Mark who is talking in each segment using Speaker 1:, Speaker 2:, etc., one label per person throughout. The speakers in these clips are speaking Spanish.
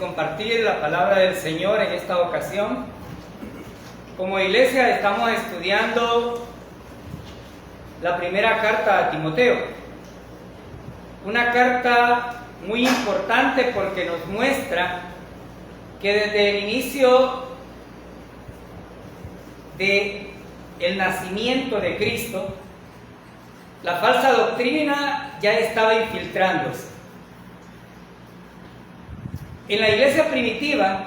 Speaker 1: compartir la palabra del Señor en esta ocasión. Como iglesia estamos estudiando la primera carta a Timoteo. Una carta muy importante porque nos muestra que desde el inicio del nacimiento de Cristo, la falsa doctrina ya estaba infiltrándose. En la iglesia primitiva,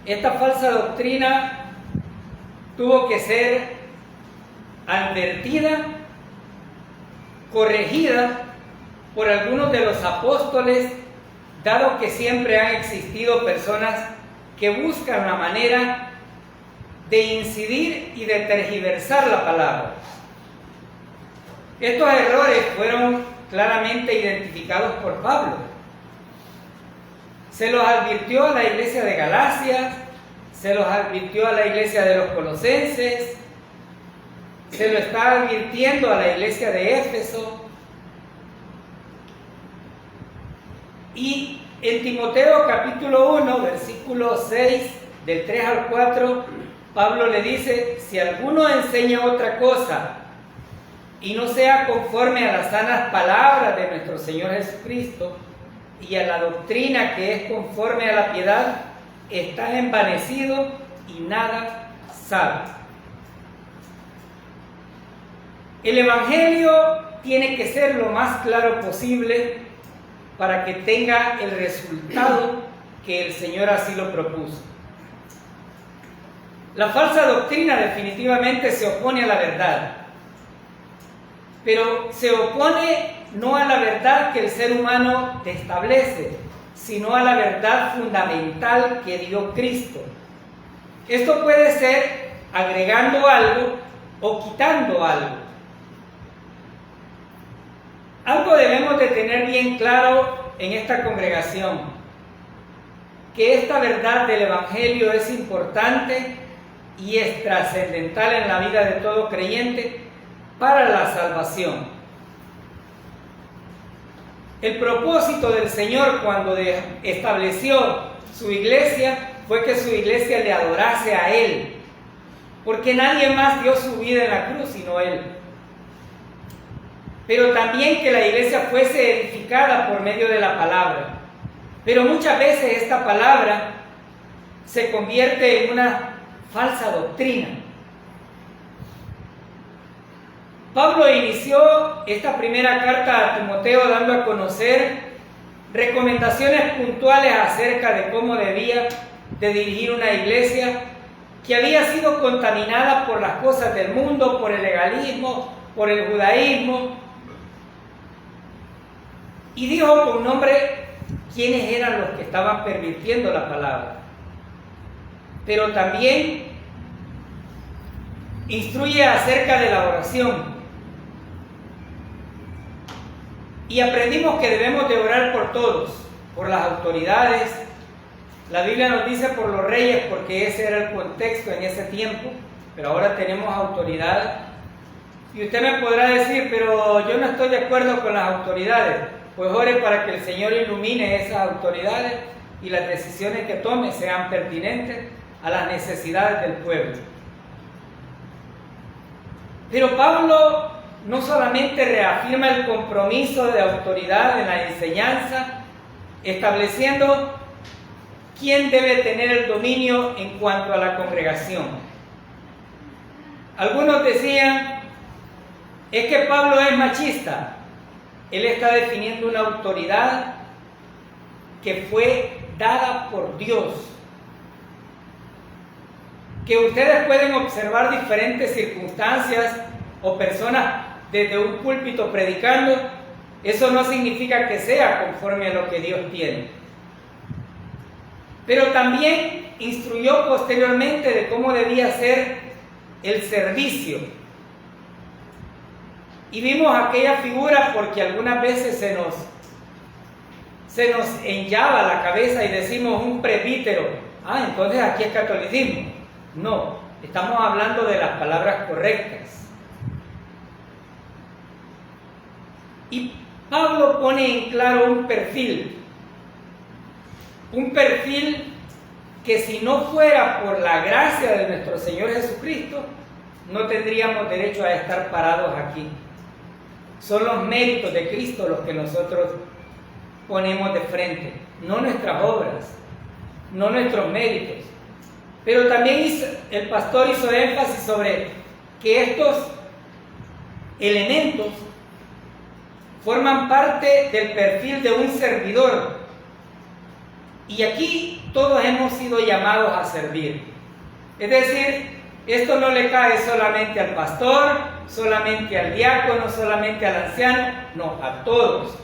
Speaker 1: esta falsa doctrina tuvo que ser advertida, corregida por algunos de los apóstoles, dado que siempre han existido personas que buscan la manera de incidir y de tergiversar la palabra. Estos errores fueron claramente identificados por Pablo. Se los advirtió a la iglesia de Galacia, se los advirtió a la iglesia de los Colosenses, se lo está advirtiendo a la iglesia de Éfeso. Y en Timoteo capítulo 1, versículo 6, del 3 al 4, Pablo le dice: si alguno enseña otra cosa y no sea conforme a las sanas palabras de nuestro Señor Jesucristo y a la doctrina que es conforme a la piedad, está envanecido y nada sabe. El Evangelio tiene que ser lo más claro posible para que tenga el resultado que el Señor así lo propuso. La falsa doctrina definitivamente se opone a la verdad, pero se opone no a la verdad que el ser humano establece, sino a la verdad fundamental que dio Cristo. Esto puede ser agregando algo o quitando algo. Algo debemos de tener bien claro en esta congregación, que esta verdad del Evangelio es importante y es trascendental en la vida de todo creyente para la salvación. El propósito del Señor cuando estableció su iglesia fue que su iglesia le adorase a Él, porque nadie más dio su vida en la cruz sino Él. Pero también que la iglesia fuese edificada por medio de la palabra. Pero muchas veces esta palabra se convierte en una falsa doctrina. Pablo inició esta primera carta a Timoteo dando a conocer recomendaciones puntuales acerca de cómo debía de dirigir una iglesia que había sido contaminada por las cosas del mundo, por el legalismo, por el judaísmo. Y dijo con nombre quiénes eran los que estaban pervirtiendo la palabra. Pero también instruye acerca de la oración. Y aprendimos que debemos de orar por todos, por las autoridades. La Biblia nos dice por los reyes, porque ese era el contexto en ese tiempo, pero ahora tenemos autoridades. Y usted me podrá decir, pero yo no estoy de acuerdo con las autoridades. Pues ore para que el Señor ilumine esas autoridades y las decisiones que tome sean pertinentes a las necesidades del pueblo. Pero Pablo no solamente reafirma el compromiso de autoridad en la enseñanza, estableciendo quién debe tener el dominio en cuanto a la congregación. Algunos decían, es que Pablo es machista. Él está definiendo una autoridad que fue dada por Dios. Que ustedes pueden observar diferentes circunstancias o personas desde un púlpito predicando, eso no significa que sea conforme a lo que Dios tiene. Pero también instruyó posteriormente de cómo debía ser el servicio. Y vimos aquella figura porque algunas veces se nos enllava la cabeza y decimos un presbítero. Entonces aquí es catolicismo. No, estamos hablando de las palabras correctas. Y Pablo pone en claro un perfil un perfil que si no fuera por la gracia de nuestro Señor Jesucristo, no tendríamos derecho a estar parados aquí. Son los méritos de Cristo los que nosotros ponemos de frente, no nuestras obras, no nuestros méritos. Pero también el pastor hizo énfasis sobre que estos elementos forman parte del perfil de un servidor. Y aquí todos hemos sido llamados a servir. Es decir, esto no le cae solamente al pastor, solamente al diácono, solamente al anciano, no, a todos.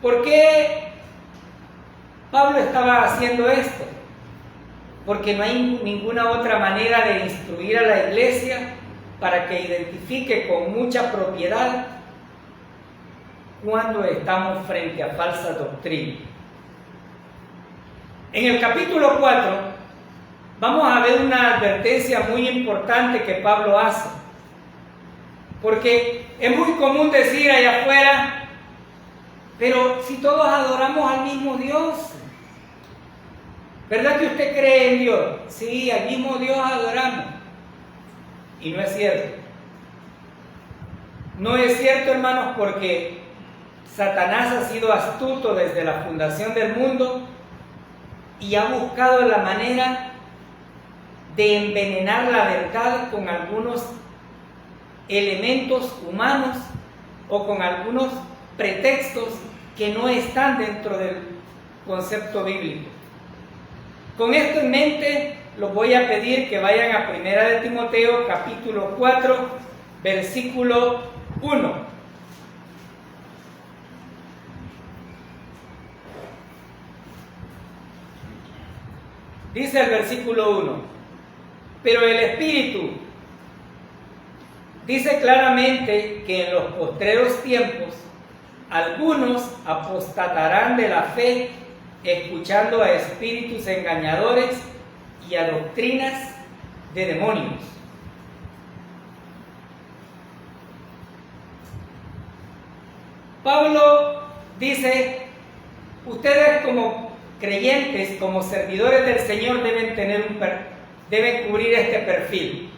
Speaker 1: ¿Por qué Pablo estaba haciendo esto? Porque no hay ninguna otra manera de instruir a la iglesia para que identifique con mucha propiedad cuando estamos frente a falsa doctrina. En el capítulo 4 vamos a ver una advertencia muy importante que Pablo hace, porque es muy común decir allá afuera, pero si todos adoramos al mismo Dios, ¿verdad que usted cree en Dios? Sí, al mismo Dios adoramos. Y no es cierto. No es cierto, hermanos, porque Satanás ha sido astuto desde la fundación del mundo y ha buscado la manera de envenenar la verdad con algunos elementos humanos o con algunos pretextos que no están dentro del concepto bíblico. Con esto en mente, los voy a pedir que vayan a 1 de Timoteo, capítulo 4, versículo 1. Dice el versículo 1, pero el Espíritu dice claramente que en los postreros tiempos algunos apostatarán de la fe, escuchando a espíritus engañadores y a doctrinas de demonios. Pablo dice, ustedes como creyentes, como servidores del Señor, deben cubrir este perfil.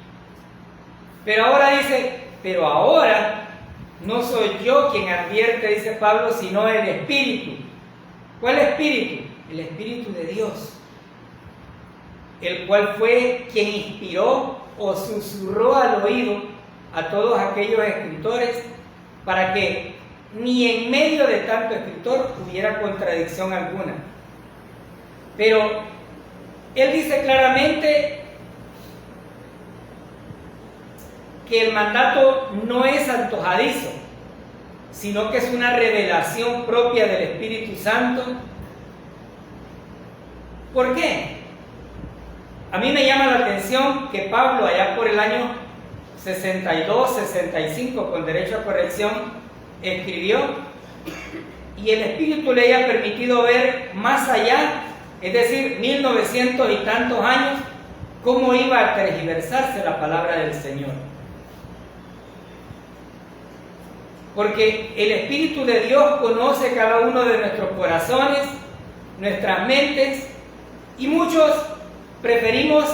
Speaker 1: Pero ahora dice, pero ahora no soy yo quien advierte, dice Pablo, sino el Espíritu. ¿Cuál Espíritu? El Espíritu de Dios, el cual fue quien inspiró o susurró al oído a todos aquellos escritores para que ni en medio de tanto escritor hubiera contradicción alguna. Pero él dice claramente que el mandato no es antojadizo, sino que es una revelación propia del Espíritu Santo. ¿Por qué? A mí me llama la atención que Pablo, allá por el año 62, 65, con derecho a corrección, escribió, y el Espíritu le haya permitido ver más allá, es decir, 1900 y tantos años, cómo iba a tergiversarse la palabra del Señor. Porque el Espíritu de Dios conoce cada uno de nuestros corazones, nuestras mentes, y muchos preferimos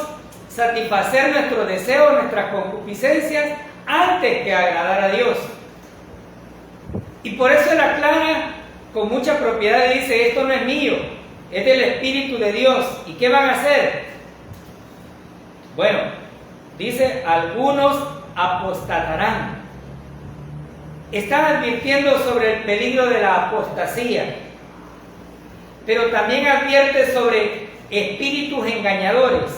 Speaker 1: satisfacer nuestros deseos, nuestras concupiscencias, antes que agradar a Dios. Y por eso Él aclara con mucha propiedad y dice, esto no es mío, es del Espíritu de Dios. ¿Y qué van a hacer? Bueno, dice, algunos apostatarán. Está advirtiendo sobre el peligro de la apostasía, pero también advierte sobre espíritus engañadores.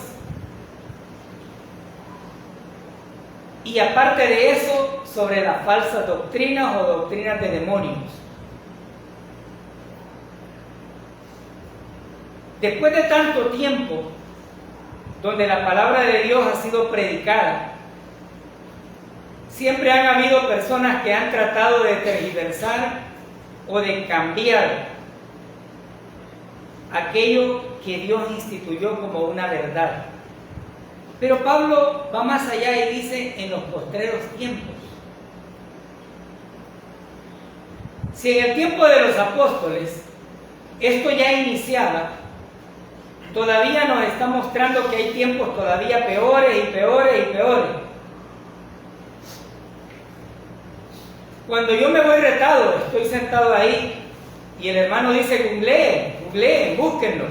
Speaker 1: Y aparte de eso, sobre las falsas doctrinas o doctrinas de demonios. Después de tanto tiempo, donde la palabra de Dios ha sido predicada, siempre han habido personas que han tratado de tergiversar o de cambiar aquello que Dios instituyó como una verdad. Pero Pablo va más allá y dice en los postreros tiempos. Si en el tiempo de los apóstoles esto ya iniciaba, todavía nos está mostrando que hay tiempos todavía peores y peores y peores. Cuando yo me voy retado, estoy sentado ahí y el hermano dice googleen, búsquenlo.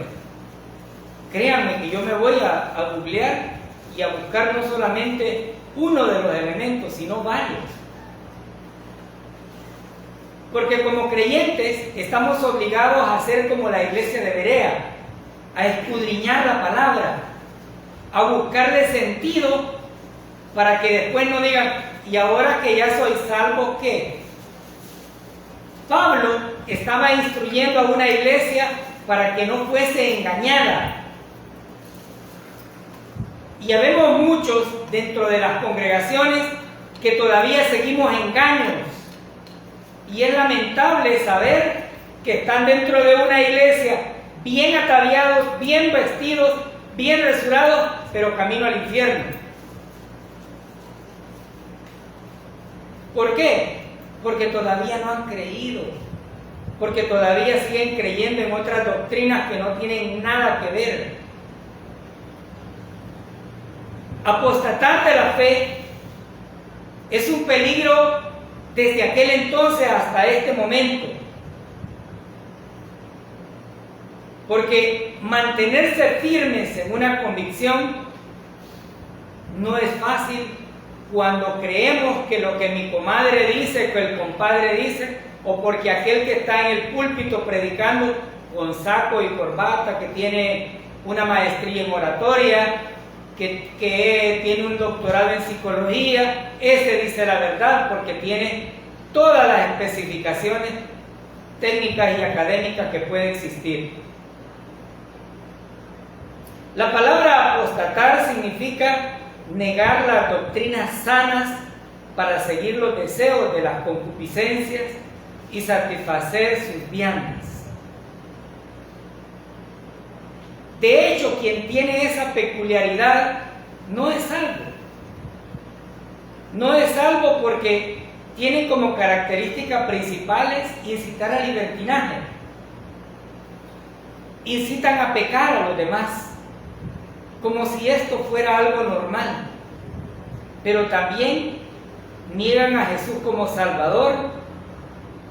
Speaker 1: Créanme que yo me voy a googlear y a buscar no solamente uno de los elementos, sino varios. Porque como creyentes estamos obligados a hacer como la iglesia de Berea, a escudriñar la palabra, a buscarle sentido para que después no digan, ¿y ahora que ya soy salvo qué? Pablo estaba instruyendo a una iglesia para que no fuese engañada. Y habemos muchos dentro de las congregaciones que todavía seguimos engaños. Y es lamentable saber que están dentro de una iglesia bien ataviados, bien vestidos, bien resurados, pero camino al infierno. ¿Por qué? Porque todavía no han creído, porque todavía siguen creyendo en otras doctrinas que no tienen nada que ver. Apostatar de la fe es un peligro desde aquel entonces hasta este momento, porque mantenerse firmes en una convicción no es fácil cuando creemos que lo que mi comadre dice, que el compadre dice, o porque aquel que está en el púlpito predicando con saco y corbata, que tiene una maestría en oratoria, que tiene un doctorado en psicología, ese dice la verdad porque tiene todas las especificaciones técnicas y académicas que pueden existir. La palabra apostatar significa negar las doctrinas sanas para seguir los deseos de las concupiscencias y satisfacer sus viandas. De hecho, quien tiene esa peculiaridad no es salvo. No es salvo porque tiene como características principales incitar al libertinaje. Incitan a pecar a los demás, como si esto fuera algo normal. Pero también niegan a Jesús como Salvador,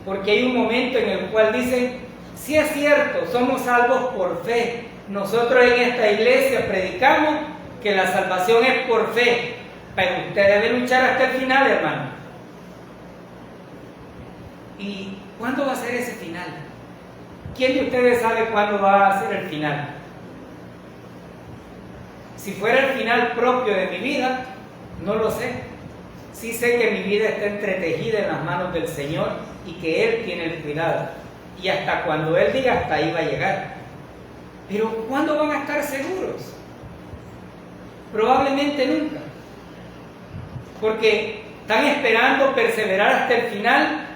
Speaker 1: porque hay un momento en el cual dicen, sí es cierto, somos salvos por fe. Nosotros en esta iglesia predicamos que la salvación es por fe, pero usted debe luchar hasta el final, hermano. ¿Y cuándo va a ser ese final? ¿Quién de ustedes sabe cuándo va a ser el final? Si fuera el final propio de mi vida, no lo sé. Sí sé que mi vida está entretejida en las manos del Señor y que Él tiene el cuidado. Y hasta cuando Él diga, hasta ahí va a llegar. Pero ¿cuándo van a estar seguros? Probablemente nunca. Porque están esperando perseverar hasta el final,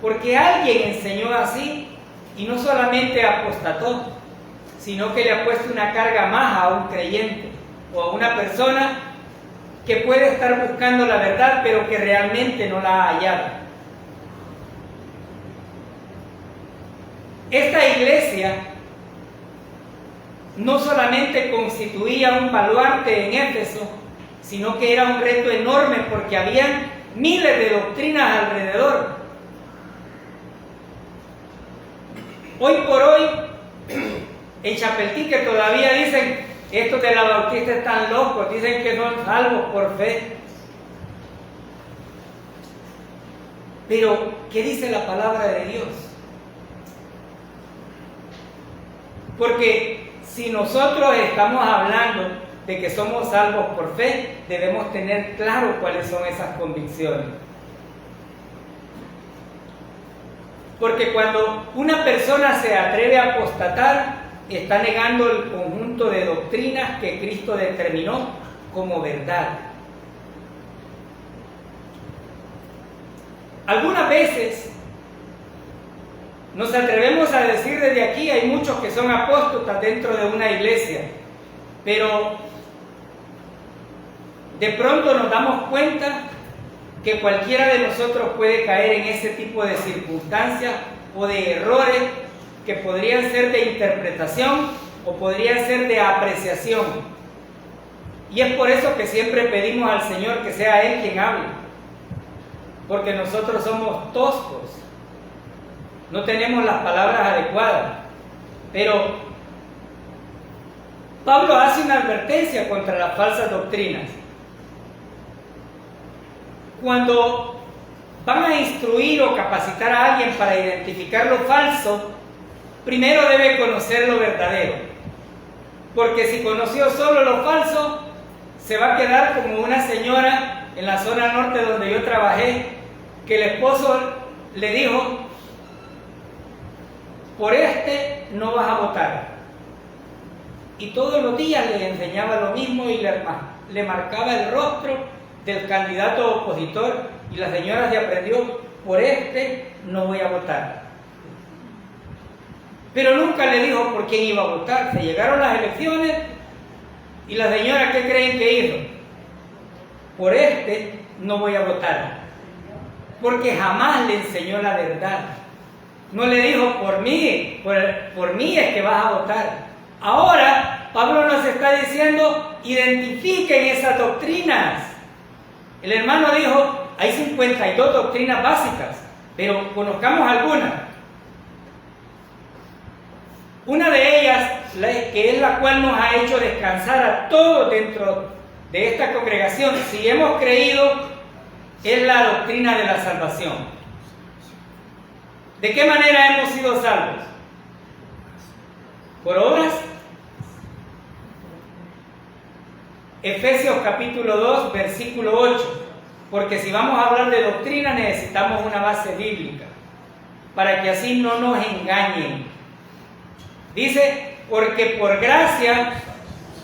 Speaker 1: porque alguien enseñó así y no solamente apostató, sino que le ha puesto una carga más a un creyente o a una persona que puede estar buscando la verdad, pero que realmente no la ha hallado. Esta iglesia no solamente constituía un baluarte en Éfeso, sino que era un reto enorme porque habían miles de doctrinas alrededor. Hoy por hoy, en Chapeltique todavía dicen, estos de la Bautista están locos, dicen que son salvos por fe. Pero, ¿qué dice la palabra de Dios? Porque si nosotros estamos hablando de que somos salvos por fe, debemos tener claro cuáles son esas convicciones. Porque cuando una persona se atreve a apostatar, está negando el conjunto de doctrinas que Cristo determinó como verdad. Algunas veces nos atrevemos a decir desde aquí, hay muchos que son apóstatas dentro de una iglesia, pero de pronto nos damos cuenta que cualquiera de nosotros puede caer en ese tipo de circunstancias o de errores que podrían ser de interpretación o podrían ser de apreciación. Y es por eso que siempre pedimos al Señor que sea Él quien hable, porque nosotros somos toscos, no tenemos las palabras adecuadas. Pero Pablo hace una advertencia contra las falsas doctrinas. Cuando van a instruir o capacitar a alguien para identificar lo falso, primero debe conocer lo verdadero, porque si conoció solo lo falso, se va a quedar como una señora en la zona norte donde yo trabajé, que el esposo le dijo: por este no vas a votar. Y todos los días le enseñaba lo mismo y le marcaba el rostro del candidato opositor, y la señora se aprendió: por este no voy a votar. Pero nunca le dijo por quién iba a votar. Se llegaron las elecciones y la señora, ¿qué creen que hizo? Por este no voy a votar, porque jamás le enseñó la verdad. No le dijo: por mí es que vas a votar. Ahora Pablo nos está diciendo: identifiquen esas doctrinas. El hermano dijo: hay 52 doctrinas básicas, pero conozcamos algunas. Una de ellas, que es la cual nos ha hecho descansar a todos dentro de esta congregación, si hemos creído, es la doctrina de la salvación. ¿De qué manera hemos sido salvos? ¿Por obras? Efesios capítulo 2, versículo 8. Porque si vamos a hablar de doctrina, necesitamos una base bíblica, para que así no nos engañen. Dice: porque por gracia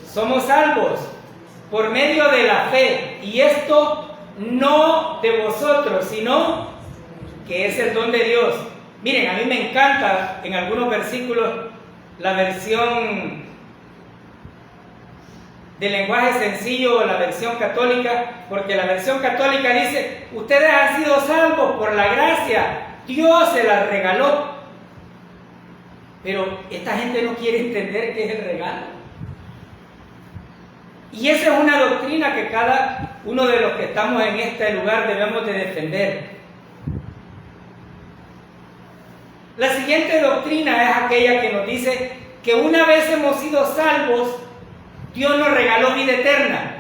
Speaker 1: somos salvos, por medio de la fe, y esto no de vosotros, sino que es el don de Dios. Miren, a mí me encanta en algunos versículos la versión de lenguaje sencillo o la versión católica, porque la versión católica dice: ustedes han sido salvos por la gracia, Dios se las regaló. Pero esta gente no quiere entender qué es el regalo. Y esa es una doctrina que cada uno de los que estamos en este lugar debemos de defender. La siguiente doctrina es aquella que nos dice que una vez hemos sido salvos, Dios nos regaló vida eterna.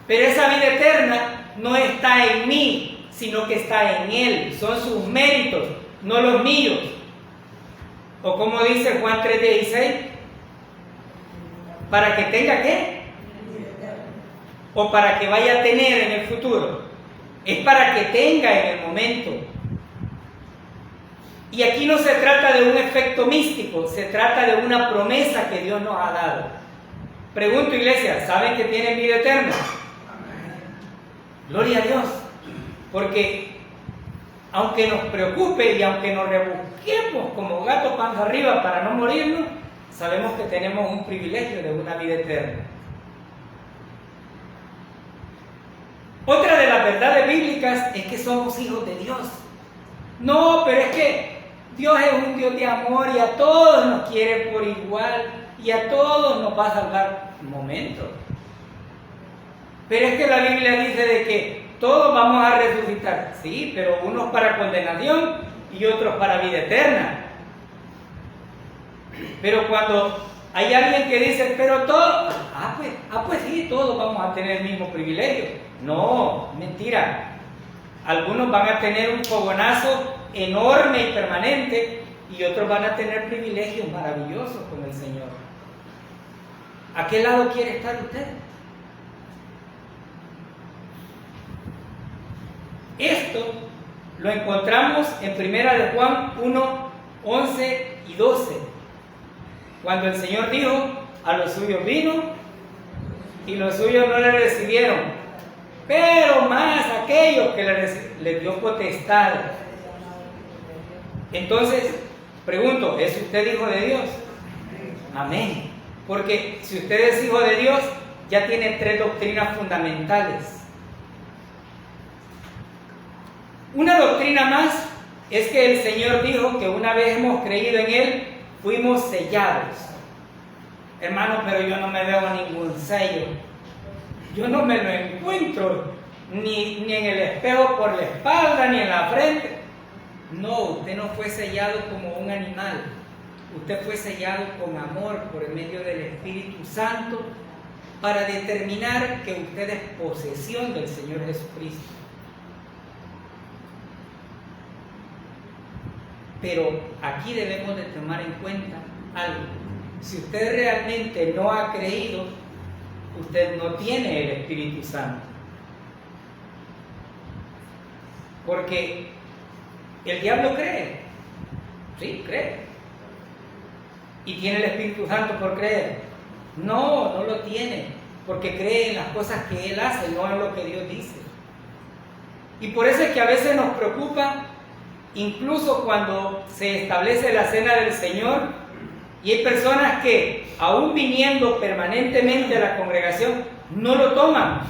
Speaker 1: Pero esa vida eterna no está en mí, sino que está en Él. Son sus méritos, no los míos. O como dice Juan 3:16, ¿para que tenga qué? O para que vaya a tener en el futuro. Es para que tenga en el momento. Y aquí no se trata de un efecto místico, se trata de una promesa que Dios nos ha dado. Pregunto, iglesia, ¿saben que tienen vida eterna? Gloria a Dios. Porque aunque nos preocupe y aunque nos rebusquemos como gato panza arriba para no morirnos, sabemos que tenemos un privilegio de una vida eterna. Otra de las verdades bíblicas es que somos hijos de Dios. No, pero es que Dios es un Dios de amor y a todos nos quiere por igual y a todos nos va a salvar. Un momento. Pero es que la Biblia dice de que todos vamos a resucitar. Sí, pero unos para condenación y otros para vida eterna. Pero cuando hay alguien que dice: pero todos, pues sí, todos vamos a tener el mismo privilegio. No, mentira. Algunos van a tener un fogonazo enorme y permanente, y otros van a tener privilegios maravillosos con el Señor. ¿A qué lado quiere estar usted? Esto lo encontramos en 1 de Juan 1, 11 y 12, cuando el Señor dijo: a los suyos vino y los suyos no le recibieron, pero más aquellos que le dio potestad. Entonces, pregunto, ¿es usted hijo de Dios? Amén. Porque si usted es hijo de Dios, ya tiene 3 doctrinas fundamentales. Una doctrina más es que el Señor dijo que una vez hemos creído en Él, fuimos sellados. Hermano, pero yo no me veo ningún sello. Yo no me lo encuentro ni en el espejo por la espalda, ni en la frente. No, usted no fue sellado como un animal. Usted fue sellado con amor por medio del Espíritu Santo para determinar que usted es posesión del Señor Jesucristo. Pero aquí debemos de tomar en cuenta algo. Si usted realmente no ha creído, usted no tiene el Espíritu Santo. Porque el diablo cree. Sí, cree. ¿Y tiene el Espíritu Santo por creer? No, no lo tiene. Porque cree en las cosas que Él hace, no en lo que Dios dice. Y por eso es que a veces nos preocupa, incluso cuando se establece la cena del Señor, y hay personas que, aún viniendo permanentemente a la congregación, no lo toman.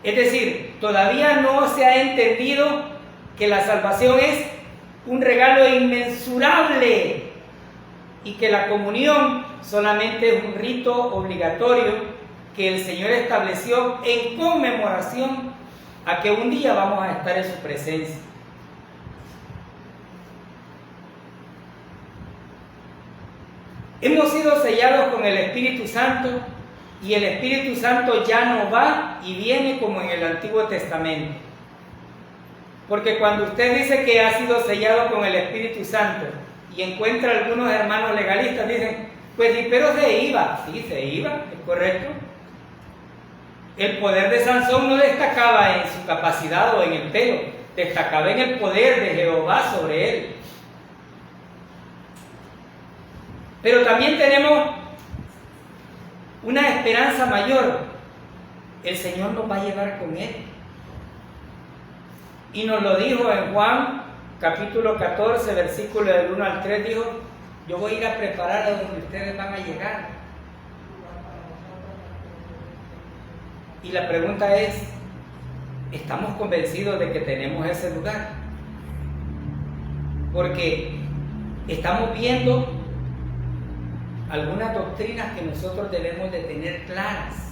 Speaker 1: Es decir, todavía no se ha entendido que la salvación es un regalo inmensurable y que la comunión solamente es un rito obligatorio que el Señor estableció en conmemoración a que un día vamos a estar en su presencia. Hemos sido sellados con el Espíritu Santo y el Espíritu Santo ya no va y viene como en el Antiguo Testamento. Porque cuando usted dice que ha sido sellado con el Espíritu Santo y encuentra algunos hermanos legalistas, dicen, pues sí, pero se iba. Sí, se iba, es correcto. El poder de Sansón no destacaba en su capacidad o en el pelo, destacaba en el poder de Jehová sobre él. Pero también tenemos una esperanza mayor. El Señor nos va a llevar con Él. Y nos lo dijo en Juan, capítulo 14, versículo del 1 al 3, dijo, yo voy a ir a preparar a donde ustedes van a llegar. Y la pregunta es, ¿estamos convencidos de que tenemos ese lugar? Porque estamos viendo algunas doctrinas que nosotros debemos de tener claras.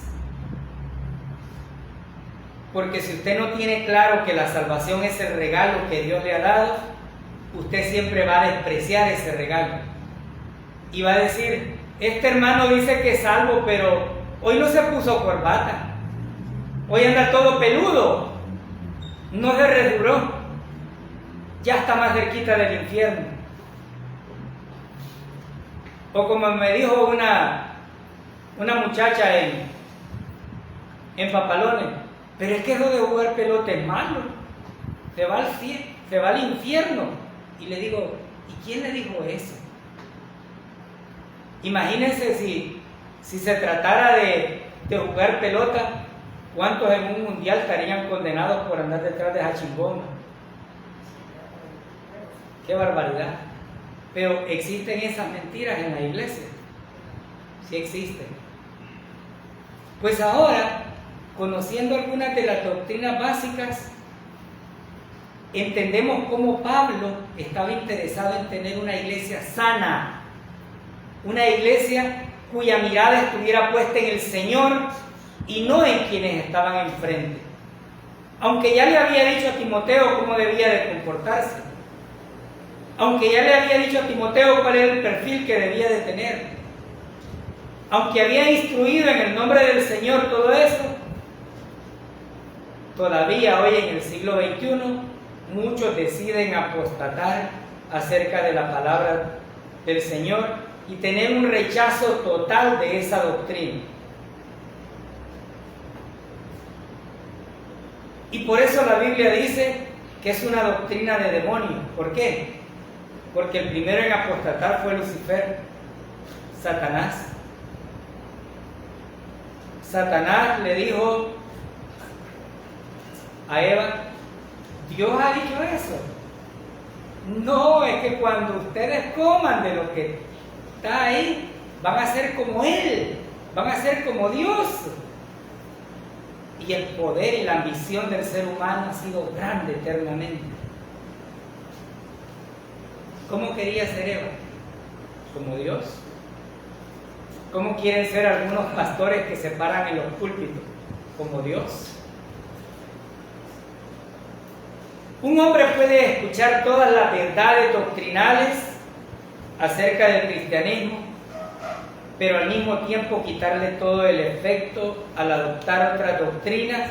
Speaker 1: Porque si usted no tiene claro que la salvación es el regalo que Dios le ha dado, usted siempre va a despreciar ese regalo. Y va a decir, este hermano dice que es salvo, pero hoy no se puso corbata. Hoy anda todo peludo. No se reduró. Ya está más cerquita del infierno. O como me dijo una muchacha en Papalones, pero es que eso de jugar pelota es malo, se va al infierno. Y le digo, ¿y quién le dijo eso? Imagínense si se tratara de jugar pelota, ¿cuántos en un mundial estarían condenados por andar detrás de esa chingona? ¡Qué barbaridad! Pero existen esas mentiras en la iglesia. Sí existen. Pues ahora, conociendo algunas de las doctrinas básicas, entendemos cómo Pablo estaba interesado en tener una iglesia sana, una iglesia cuya mirada estuviera puesta en el Señor y no en quienes estaban enfrente. Aunque ya le había dicho a Timoteo cómo debía de comportarse, aunque ya le había dicho a Timoteo cuál era el perfil que debía de tener, aunque había instruido en el nombre del Señor todo eso, todavía hoy en el siglo XXI muchos deciden apostatar acerca de la palabra del Señor y tener un rechazo total de esa doctrina. Y por eso la Biblia dice que es una doctrina de demonio. ¿Por qué? Porque el primero en apostatar fue Lucifer, Satanás. Satanás le dijo a Eva, ¿Dios ha dicho eso? No, es que cuando ustedes coman de lo que está ahí, van a ser como Él, van a ser como Dios. Y el poder y la ambición del ser humano ha sido grande eternamente. ¿Cómo quería ser Eva? Como Dios. ¿Cómo quieren ser algunos pastores que se paran en los púlpitos? Como Dios. Un hombre puede escuchar todas las verdades doctrinales acerca del cristianismo, pero al mismo tiempo quitarle todo el efecto al adoptar otras doctrinas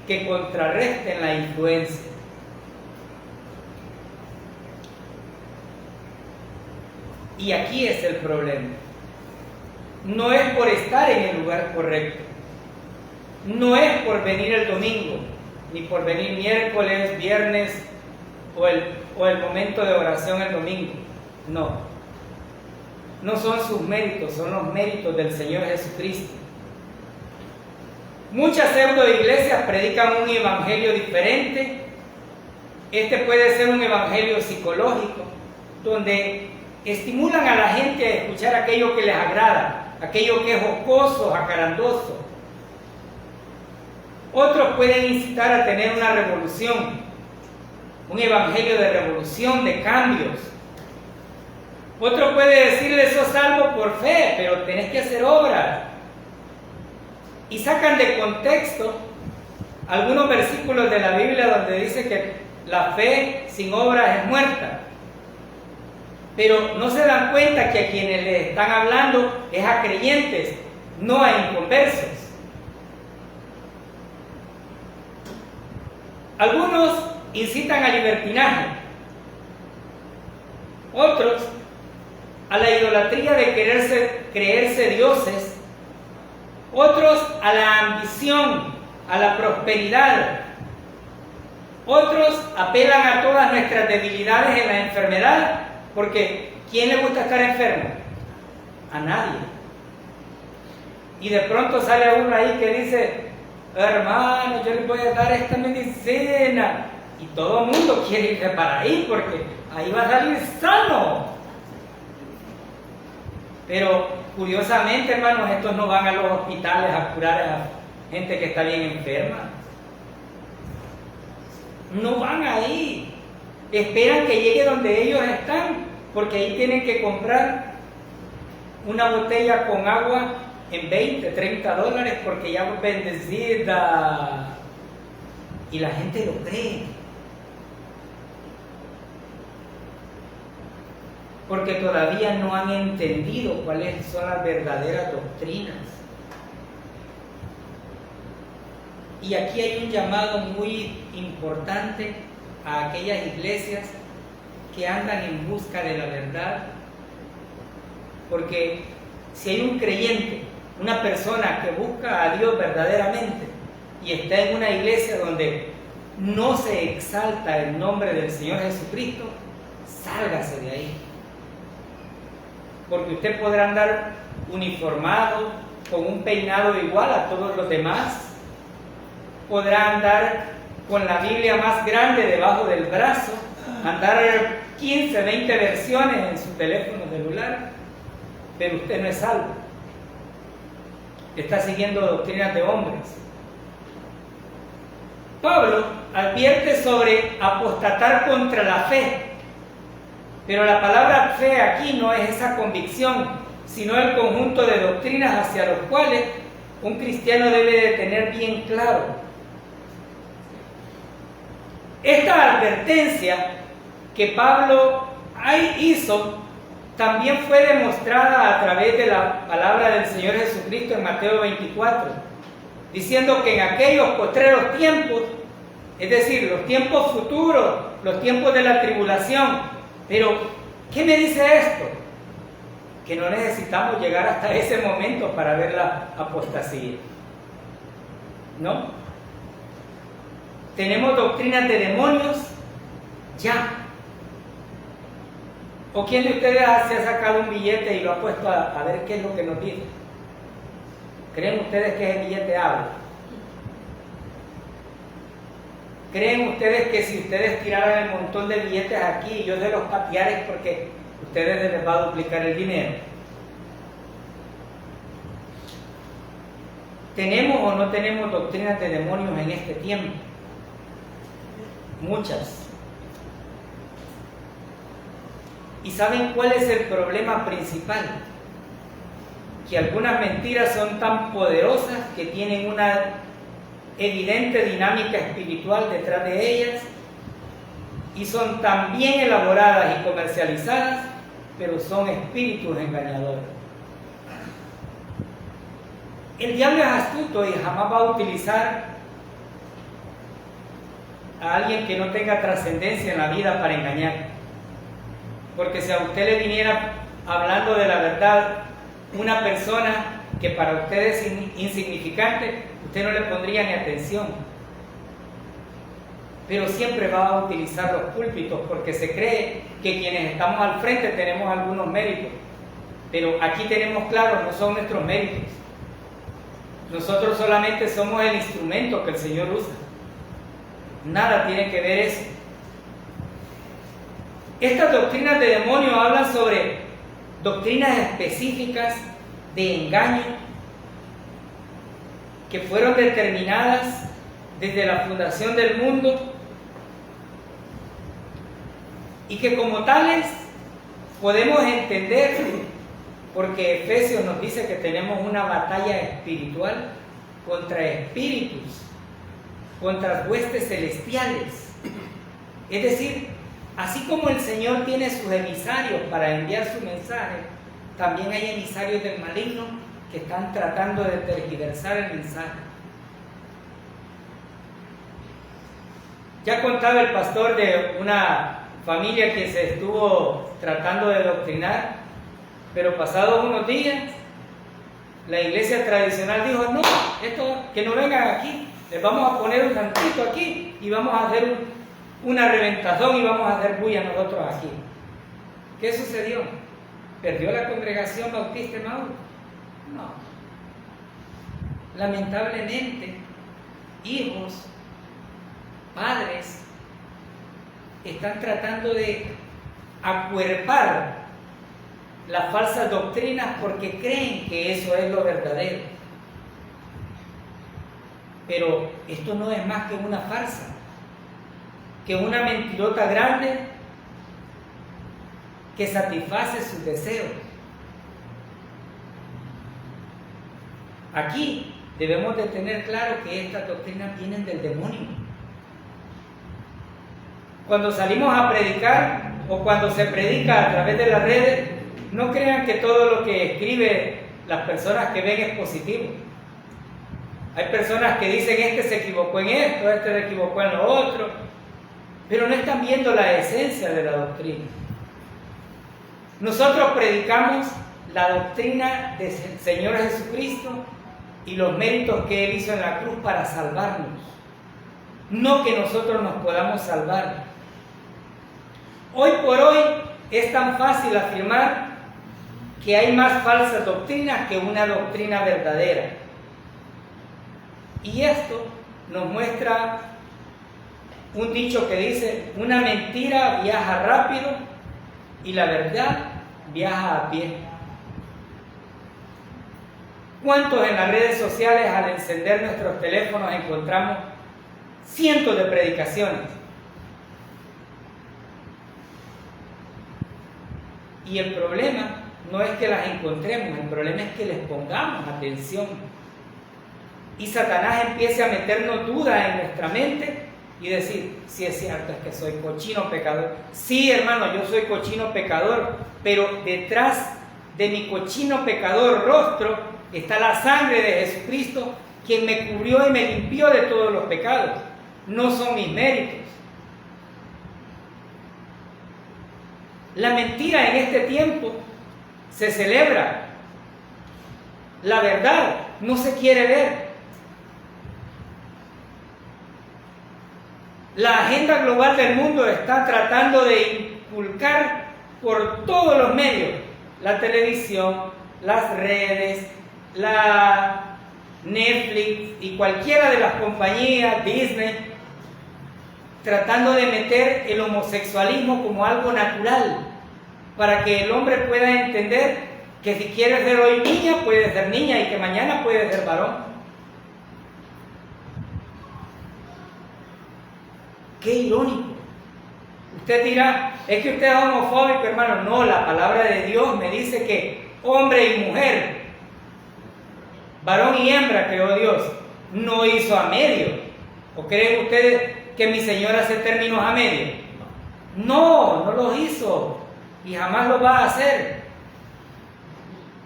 Speaker 1: que contrarresten la influencia. Y aquí es el problema. No es por estar en el lugar correcto, no es por venir el domingo, ni por venir miércoles, viernes o el momento de oración el domingo. No son sus méritos, son los méritos del Señor Jesucristo. Muchas pseudo iglesias predican un evangelio diferente. Este puede ser un evangelio psicológico, donde estimulan a la gente a escuchar aquello que les agrada, aquello que es jocoso, jacarandoso. Otros pueden incitar a tener una revolución, un evangelio de revolución, de cambios. Otro puede decirle: sos salvo por fe, pero tenés que hacer obras. Y sacan de contexto algunos versículos de la Biblia donde dice que la fe sin obras es muerta. Pero no se dan cuenta que a quienes les están hablando es a creyentes, no a inconversos. Algunos incitan al libertinaje, otros a la idolatría de creerse dioses, otros a la ambición, a la prosperidad, otros apelan a todas nuestras debilidades en la enfermedad, porque ¿quién le gusta estar enfermo? A nadie. Y de pronto sale uno ahí que dice: hermano, yo le voy a dar esta medicina, y todo el mundo quiere irse para ahí porque ahí va a salir sano. Pero curiosamente, hermanos, estos no van a los hospitales a curar a gente que está bien enferma. No van ahí. Esperan que llegue donde ellos están, porque ahí tienen que comprar una botella con agua en 20, 30 dólares porque ya fue bendecida. Y la gente lo cree. Porque todavía no han entendido cuáles son las verdaderas doctrinas. Y aquí hay un llamado muy importante a aquellas iglesias que andan en busca de la verdad. Porque si hay un creyente, una persona que busca a Dios verdaderamente y está en una iglesia donde no se exalta el nombre del Señor Jesucristo, sálgase de ahí. Porque usted podrá andar uniformado, con un peinado igual a todos los demás, podrá andar con la Biblia más grande debajo del brazo, andar 15, 20 versiones en su teléfono celular, pero usted no es salvo. Está siguiendo doctrinas de hombres. Pablo advierte sobre apostatar contra la fe, pero la palabra fe aquí no es esa convicción, sino el conjunto de doctrinas hacia los cuales un cristiano debe de tener bien claro. Esta advertencia que Pablo hizo también fue demostrada a través de la palabra del Señor Jesucristo en Mateo 24, diciendo que en aquellos postreros tiempos, es decir, los tiempos futuros, los tiempos de la tribulación. Pero, ¿qué me dice esto? Que no necesitamos llegar hasta ese momento para ver la apostasía. ¿No? Tenemos doctrinas de demonios ya. ¿O quién de ustedes se ha sacado un billete y lo ha puesto a ver qué es lo que nos dice? ¿Creen ustedes que ese billete habla? ¿Creen ustedes que si ustedes tiraran el montón de billetes aquí y yo se los pateara es porque ustedes les va a duplicar el dinero? ¿Tenemos o no tenemos doctrinas de demonios en este tiempo? Muchas. ¿Y saben cuál es el problema principal? Que algunas mentiras son tan poderosas que tienen una evidente dinámica espiritual detrás de ellas y son tan bien elaboradas y comercializadas, pero son espíritus engañadores. El diablo es astuto y jamás va a utilizar a alguien que no tenga trascendencia en la vida para engañar. Porque si a usted le viniera hablando de la verdad una persona que para usted es insignificante, usted no le pondría ni atención. Pero siempre va a utilizar los púlpitos porque se cree que quienes estamos al frente tenemos algunos méritos. Pero aquí tenemos claro, no son nuestros méritos. Nosotros solamente somos el instrumento que el Señor usa. Nada tiene que ver eso. Estas doctrinas de demonio hablan sobre doctrinas específicas de engaño que fueron determinadas desde la fundación del mundo y que como tales podemos entender, porque Efesios nos dice que tenemos una batalla espiritual contra espíritus, contra huestes celestiales. Es decir, así como el Señor tiene sus emisarios para enviar su mensaje, también hay emisarios del maligno que están tratando de tergiversar el mensaje. Ya contaba el pastor de una familia que se estuvo tratando de doctrinar, pero pasados unos días, la iglesia tradicional dijo, no, esto que no vengan aquí, les vamos a poner un santito aquí y vamos a hacer una reventazón y vamos a hacer bulla nosotros aquí. ¿Qué sucedió? ¿Perdió la congregación bautista en Mauro? No. Lamentablemente, hijos, padres, están tratando de acuerpar las falsas doctrinas porque creen que eso es lo verdadero. Pero esto no es más que una farsa, que una mentirota grande que satisface sus deseos. Aquí debemos de tener claro que estas doctrinas vienen del demonio. Cuando salimos a predicar o cuando se predica a través de las redes, no crean que todo lo que escribe las personas que ven es positivo. Hay personas que dicen, este se equivocó en esto, este se equivocó en lo otro, pero no están viendo la esencia de la doctrina. Nosotros predicamos la doctrina del Señor Jesucristo y los méritos que Él hizo en la cruz para salvarnos, no que nosotros nos podamos salvar. Hoy por hoy es tan fácil afirmar que hay más falsas doctrinas que una doctrina verdadera. Y esto nos muestra un dicho que dice, una mentira viaja rápido y la verdad viaja a pie. ¿Cuántos en las redes sociales al encender nuestros teléfonos encontramos cientos de predicaciones? Y el problema no es que las encontremos, el problema es que les pongamos atención. Y Satanás empiece a meternos dudas en nuestra mente y decir, sí es cierto, es que soy cochino pecador. Sí, hermano, yo soy cochino pecador, pero detrás de mi cochino pecador rostro está la sangre de Jesucristo, quien me cubrió y me limpió de todos los pecados. No son mis méritos. La mentira en este tiempo se celebra. La verdad no se quiere ver. La agenda global del mundo está tratando de inculcar por todos los medios, la televisión, las redes, la Netflix y cualquiera de las compañías, Disney, tratando de meter el homosexualismo como algo natural, para que el hombre pueda entender que si quiere ser hoy niña, puede ser niña y que mañana puede ser varón. Qué irónico. Usted dirá, es que usted es homofóbico, hermano. No, la palabra de Dios me dice que hombre y mujer, varón y hembra creó Dios, no hizo a medio. ¿O creen ustedes que mi Señor hace términos a medio? No, no los hizo y jamás lo va a hacer.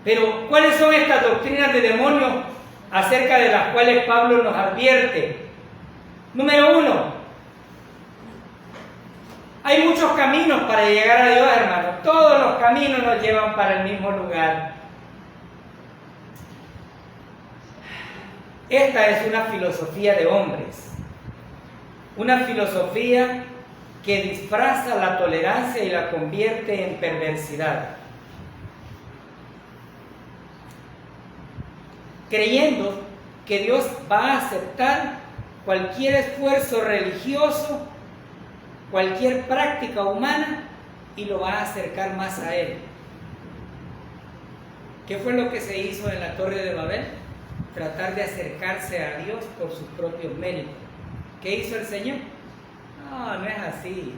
Speaker 1: Pero, ¿cuáles son estas doctrinas de demonios acerca de las cuales Pablo nos advierte? Número 1, hay muchos caminos para llegar a Dios, hermano. Todos los caminos nos llevan para el mismo lugar. Esta es una filosofía de hombres. Una filosofía que disfraza la tolerancia y la convierte en perversidad. Creyendo que Dios va a aceptar cualquier esfuerzo religioso, cualquier práctica humana, y lo va a acercar más a Él. ¿Qué fue lo que se hizo en la Torre de Babel? Tratar de acercarse a Dios por sus propios méritos. ¿Qué hizo el Señor? No, no es así.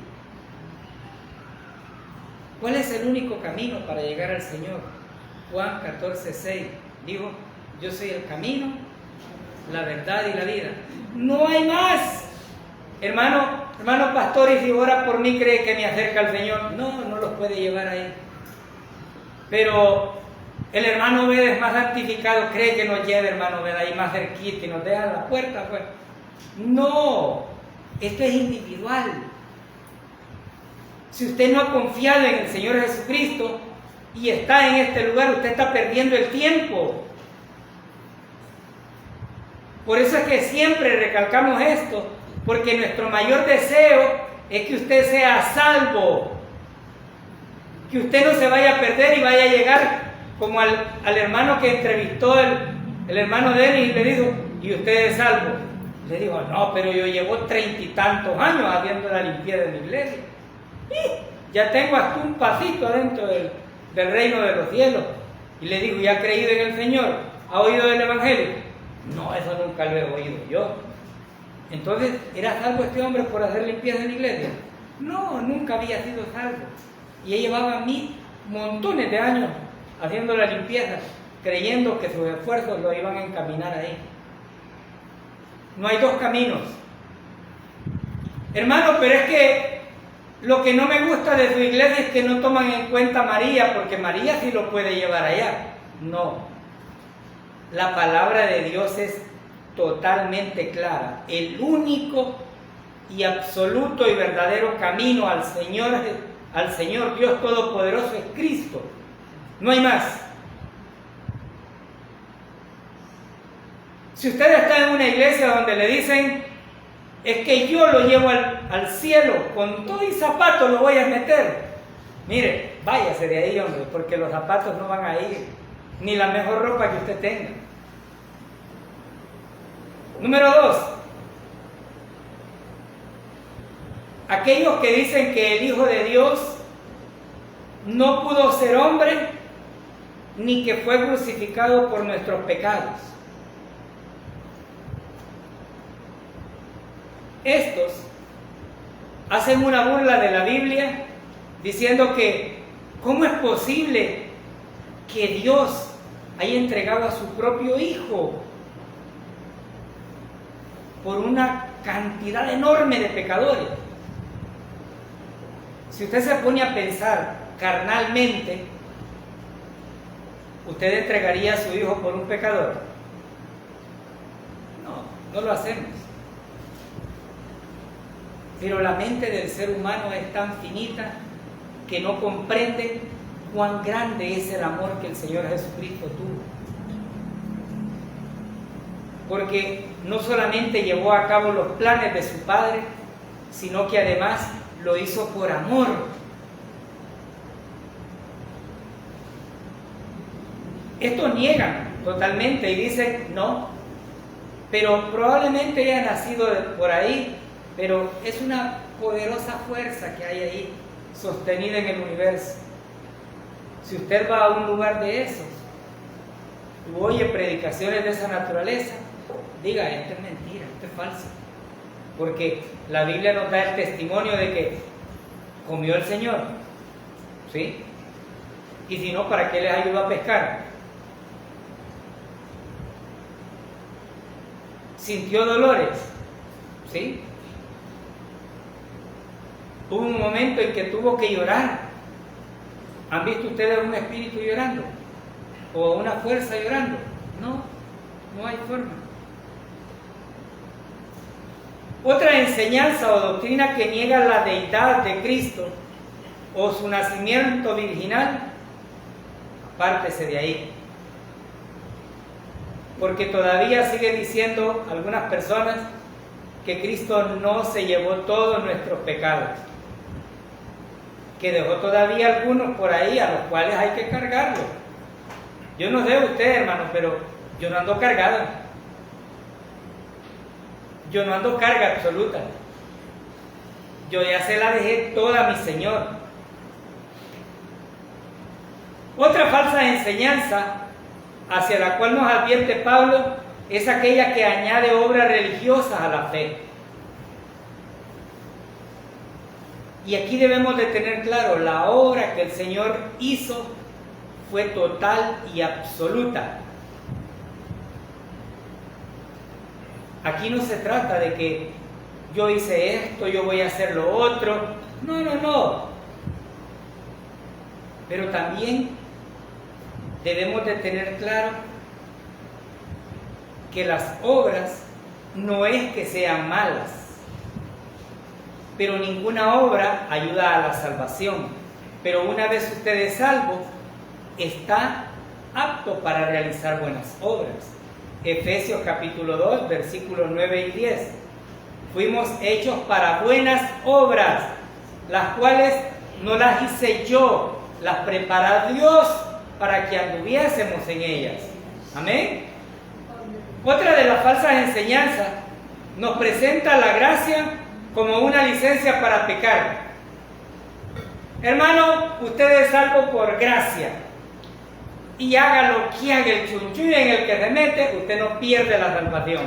Speaker 1: ¿Cuál es el único camino para llegar al Señor? Juan 14:6 dijo, yo soy el camino, la verdad y la vida. No hay más. Hermano pastor, y si ora por mí, cree que me acerca al Señor. No, no los puede llevar ahí. Pero el hermano Obed es más santificado, cree que nos lleve, hermano Obed, ahí más cerquita y nos deja en la puerta, pues. No, esto es individual. Si usted no ha confiado en el Señor Jesucristo y está en este lugar, usted está perdiendo el tiempo. Por eso es que siempre recalcamos esto, porque nuestro mayor deseo es que usted sea salvo, que usted no se vaya a perder y vaya a llegar como al hermano que entrevistó el hermano de él y le dijo, ¿y usted es salvo? Le dijo, no, pero yo llevo 30 y tantos años haciendo la limpieza de mi iglesia. Y ya tengo hasta un pasito adentro del reino de los cielos. Y le dijo, ¿ya ha creído en el Señor? ¿Ha oído del Evangelio? No, eso nunca lo he oído yo. Entonces, ¿era salvo este hombre por hacer limpieza en la iglesia? No, nunca había sido salvo. Y él llevaba montones de años haciendo la limpieza, creyendo que sus esfuerzos lo iban a encaminar ahí. No hay dos caminos. Hermano, pero es que lo que no me gusta de su iglesia es que no toman en cuenta a María, porque María sí lo puede llevar allá. No. La palabra de Dios es totalmente clara. El único y absoluto y verdadero camino al Señor Dios Todopoderoso es Cristo. No hay más. Si usted está en una iglesia donde le dicen, es que yo lo llevo al cielo, con todo y zapatos lo voy a meter. Mire, váyase de ahí, hombre, porque los zapatos no van a ir, ni la mejor ropa que usted tenga. Número 2. Aquellos que dicen que el Hijo de Dios no pudo ser hombre, ni que fue crucificado por nuestros pecados. Estos hacen una burla de la Biblia diciendo que ¿cómo es posible que Dios haya entregado a su propio Hijo por una cantidad enorme de pecadores? Si usted se pone a pensar carnalmente, ¿usted entregaría a su hijo por un pecador? No, no lo hacemos. Pero la mente del ser humano es tan finita que no comprende cuán grande es el amor que el Señor Jesucristo tuvo. Porque no solamente llevó a cabo los planes de su Padre, sino que además lo hizo por amor. Estos niegan totalmente y dicen, no, pero probablemente haya nacido por ahí, pero es una poderosa fuerza que hay ahí, sostenida en el universo. Si usted va a un lugar de esos y oye predicaciones de esa naturaleza, diga, esto es mentira, esto es falso. Porque la Biblia nos da el testimonio de que comió el Señor, ¿sí? Y si no, ¿para qué les ayudó a pescar? Sintió dolores, ¿sí? Hubo un momento en que tuvo que llorar. ¿Han visto ustedes un espíritu llorando? ¿O una fuerza llorando? No, no hay forma. Otra enseñanza o doctrina que niega la deidad de Cristo o su nacimiento virginal, apártese de ahí. Porque todavía sigue diciendo algunas personas que Cristo no se llevó todos nuestros pecados, que dejó todavía algunos por ahí a los cuales hay que cargarlos. Yo no sé usted, hermano, pero yo no ando cargado. Yo no ando carga absoluta. Yo ya se la dejé toda a mi Señor. Otra falsa enseñanza hacia la cual nos advierte Pablo es aquella que añade obras religiosas a la fe. Y aquí debemos de tener claro, la obra que el Señor hizo fue total y absoluta. Aquí no se trata de que yo hice esto, yo voy a hacer lo otro. No, no, no. Pero también debemos de tener claro que las obras no es que sean malas, pero ninguna obra ayuda a la salvación. Pero una vez usted es salvo, está apto para realizar buenas obras. Efesios capítulo 2, versículos 9 y 10. Fuimos hechos para buenas obras, las cuales no las hice yo, las prepara Dios para que anduviésemos en ellas. Amén. Otra de las falsas enseñanzas nos presenta la gracia como una licencia para pecar. Hermano, usted es salvo por gracia. Y haga lo que haga el chunchuy en el que se mete, usted no pierde la salvación.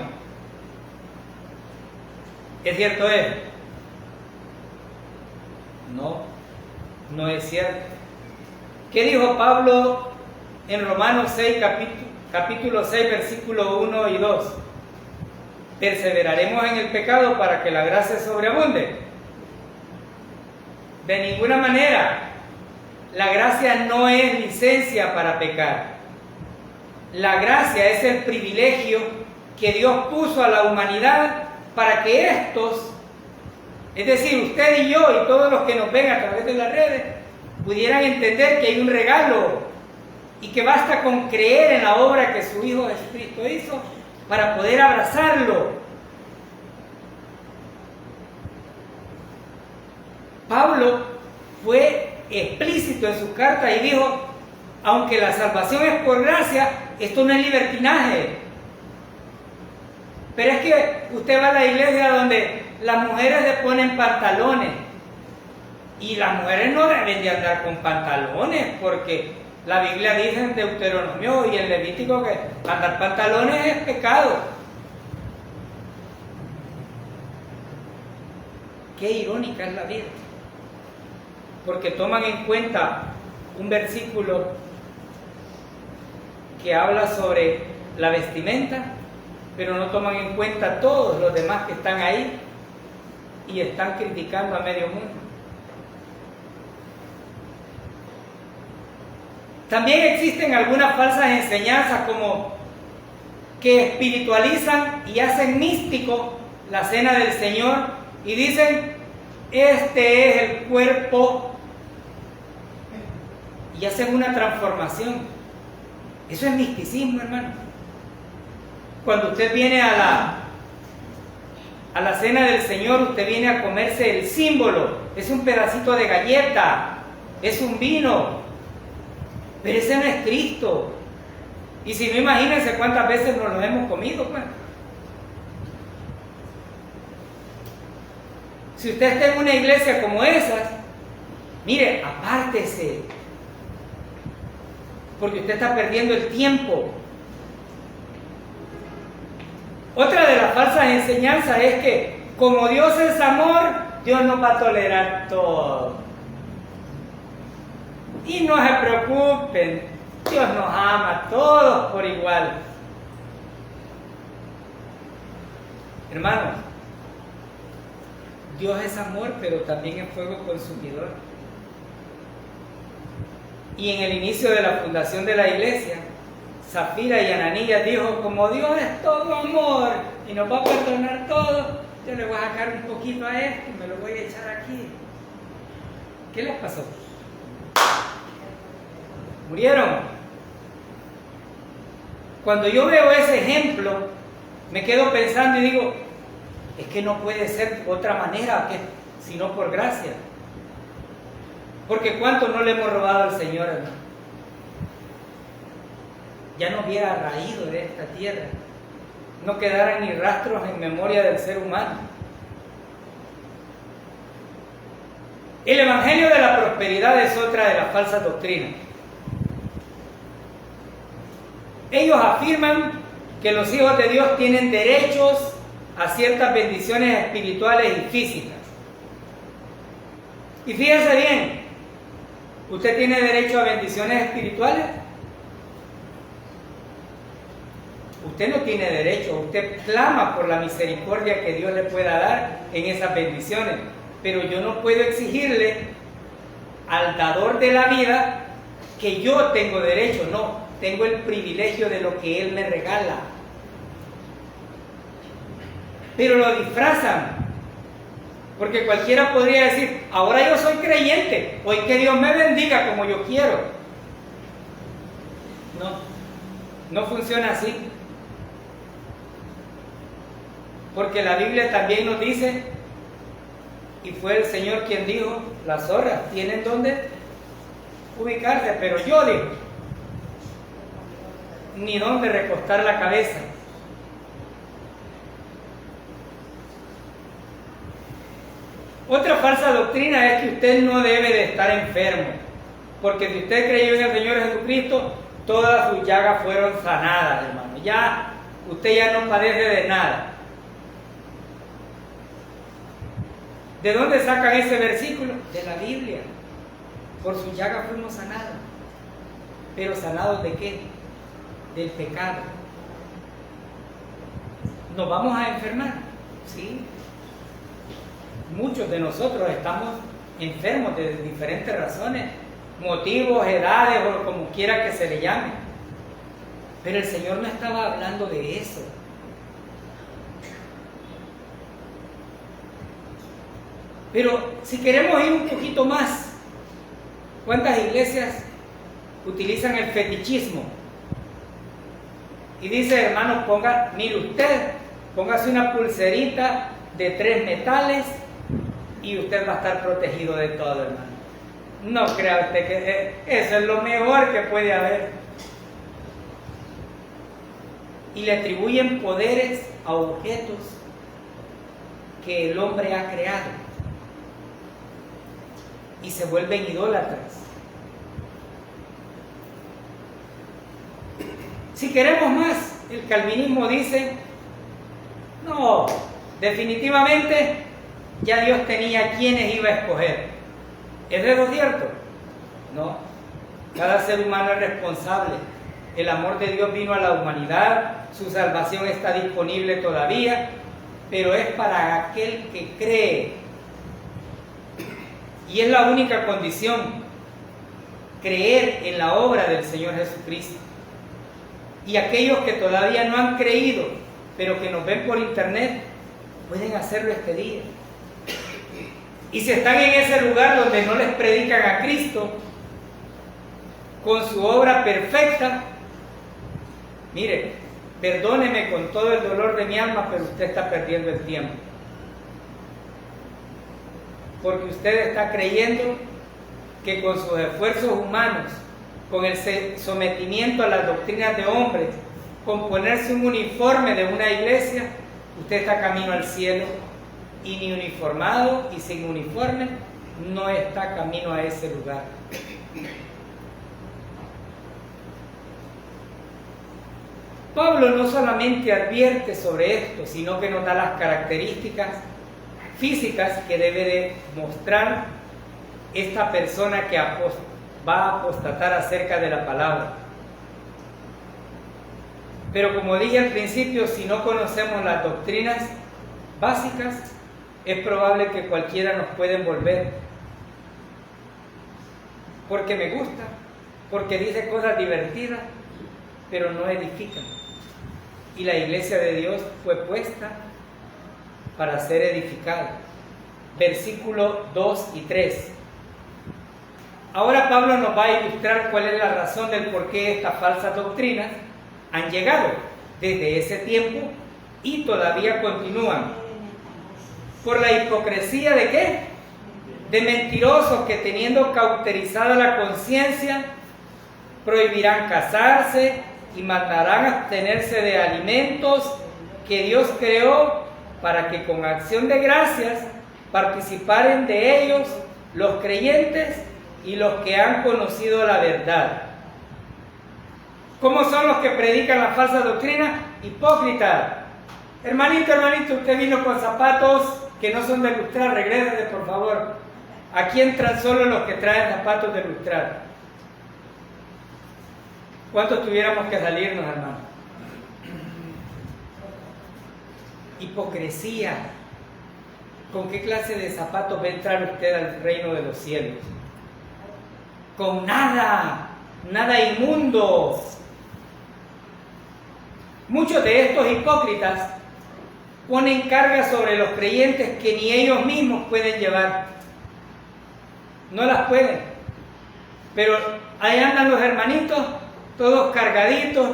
Speaker 1: ¿Es cierto eso? No, no es cierto. ¿Qué dijo Pablo en Romanos 6, capítulo 6, versículo 1 y 2? ¿Perseveraremos en el pecado para que la gracia sobreabunde? De ninguna manera. La gracia no es licencia para pecar. La gracia es el privilegio que Dios puso a la humanidad para que estos, es decir, usted y yo y todos los que nos ven a través de las redes, pudieran entender que hay un regalo y que basta con creer en la obra que su Hijo Jesucristo hizo para poder abrazarlo. Pablo fue explícito en su carta y dijo, aunque la salvación es por gracia, esto no es libertinaje. Pero es que usted va a la iglesia donde las mujeres le ponen pantalones y las mujeres no deben de andar con pantalones, porque la Biblia dice en Deuteronomio y en Levítico que andar pantalones es pecado. Qué irónica es la vida, porque toman en cuenta un versículo que habla sobre la vestimenta, pero no toman en cuenta todos los demás que están ahí y están criticando a medio mundo. También existen algunas falsas enseñanzas como que espiritualizan y hacen místico la cena del Señor y dicen, este es el cuerpo, y hacen una transformación. Eso es misticismo, hermano. Cuando usted viene a la cena del Señor, usted viene a comerse el símbolo. Es un pedacito de galleta, es un vino, pero ese no es Cristo. Y si no, imagínense cuántas veces nos lo hemos comido, pues. Si usted está en una iglesia como esas, mire, apártese, porque usted está perdiendo el tiempo. Otra de las falsas enseñanzas es que como Dios es amor, Dios nos va a tolerar todo. Y no se preocupen, Dios nos ama a todos por igual. Hermanos, Dios es amor, pero también es fuego consumidor. Y en el inicio de la fundación de la iglesia, Zafira y Ananías dijo, como Dios es todo amor y nos va a perdonar todo, yo le voy a sacar un poquito a esto y me lo voy a echar aquí. ¿Qué les pasó? Murieron. Cuando yo veo ese ejemplo, me quedo pensando y digo, es que no puede ser de otra manera que sino por gracia. Porque ¿cuánto no le hemos robado al Señor, hermano? Ya no hubiera raído de esta tierra, no quedaran ni rastros en memoria del ser humano. El evangelio de la prosperidad es otra de las falsas doctrinas. Ellos afirman que los hijos de Dios tienen derechos a ciertas bendiciones espirituales y físicas. Y fíjense bien, ¿usted tiene derecho a bendiciones espirituales? Usted no tiene derecho, usted clama por la misericordia que Dios le pueda dar en esas bendiciones, pero yo no puedo exigirle al dador de la vida que yo tengo derecho, no, tengo el privilegio de lo que Él me regala. Pero lo disfrazan, porque cualquiera podría decir, ahora yo soy creyente, hoy que Dios me bendiga como yo quiero. No funciona así. Porque la Biblia también nos dice, y fue el Señor quien dijo, las zorras tienen donde ubicarse, pero yo digo, ni dónde recostar la cabeza. Otra falsa doctrina es que usted no debe de estar enfermo, porque si usted creyó en el Señor Jesucristo, todas sus llagas fueron sanadas, hermano. Ya, usted ya no padece de nada. ¿De dónde sacan ese versículo? De la Biblia. Por sus llagas fuimos sanados. ¿Pero sanados de qué? Del pecado. ¿Nos vamos a enfermar? Sí. Muchos de nosotros estamos enfermos de diferentes razones, motivos, edades o como quiera que se le llame. Pero el Señor no estaba hablando de eso. Pero si queremos ir un poquito más, ¿cuántas iglesias utilizan el fetichismo? Y dice, hermano, mire usted, póngase una pulserita de 3 metales y usted va a estar protegido de todo, hermano. No crea usted que eso es lo mejor que puede haber. Y le atribuyen poderes a objetos que el hombre ha creado. Y se vuelven idólatras. Si queremos más, el calvinismo dice, no, definitivamente ya Dios tenía quienes iba a escoger. ¿Es eso cierto? No. Cada ser humano es responsable. El amor de Dios vino a la humanidad, su salvación está disponible todavía, pero es para aquel que cree. Y es la única condición, creer en la obra del Señor Jesucristo. Y aquellos que todavía no han creído, pero que nos ven por internet, pueden hacerlo este día. Y si están en ese lugar donde no les predican a Cristo, con su obra perfecta, mire, perdóneme con todo el dolor de mi alma, pero usted está perdiendo el tiempo. Porque usted está creyendo que con sus esfuerzos humanos, con el sometimiento a las doctrinas de hombres, con ponerse un uniforme de una iglesia, usted está camino al cielo, y ni uniformado y sin uniforme no está camino a ese lugar. Pablo no solamente advierte sobre esto, sino que nos da las características físicas que debe de mostrar esta persona que va a apostatar acerca de la palabra. Pero como dije al principio, si no conocemos las doctrinas básicas, es probable que cualquiera nos pueda envolver. Porque me gusta, porque dice cosas divertidas, pero no edifican. Y la iglesia de Dios fue puesta para ser edificada. Versículos 2 y 3. Ahora Pablo nos va a ilustrar cuál es la razón del por qué estas falsas doctrinas han llegado desde ese tiempo y todavía continúan. Por la hipocresía de ¿qué? De mentirosos que, teniendo cauterizada la conciencia, prohibirán casarse y mandarán a abstenerse de alimentos que Dios creó para que con acción de gracias participaren de ellos los creyentes y los que han conocido la verdad. ¿Cómo son los que predican la falsa doctrina? Hipócritas. Hermanito, usted vino con zapatos que no son de lustrar, regrésese por favor. Aquí entran solo los que traen zapatos de lustrar. ¿Cuántos tuviéramos que salirnos, hermano? Hipocresía. ¿Con qué clase de zapatos va a entrar usted al reino de los cielos? Con nada, nada inmundo. Muchos de estos hipócritas ponen cargas sobre los creyentes que ni ellos mismos pueden llevar. No las pueden. Pero ahí andan los hermanitos, todos cargaditos,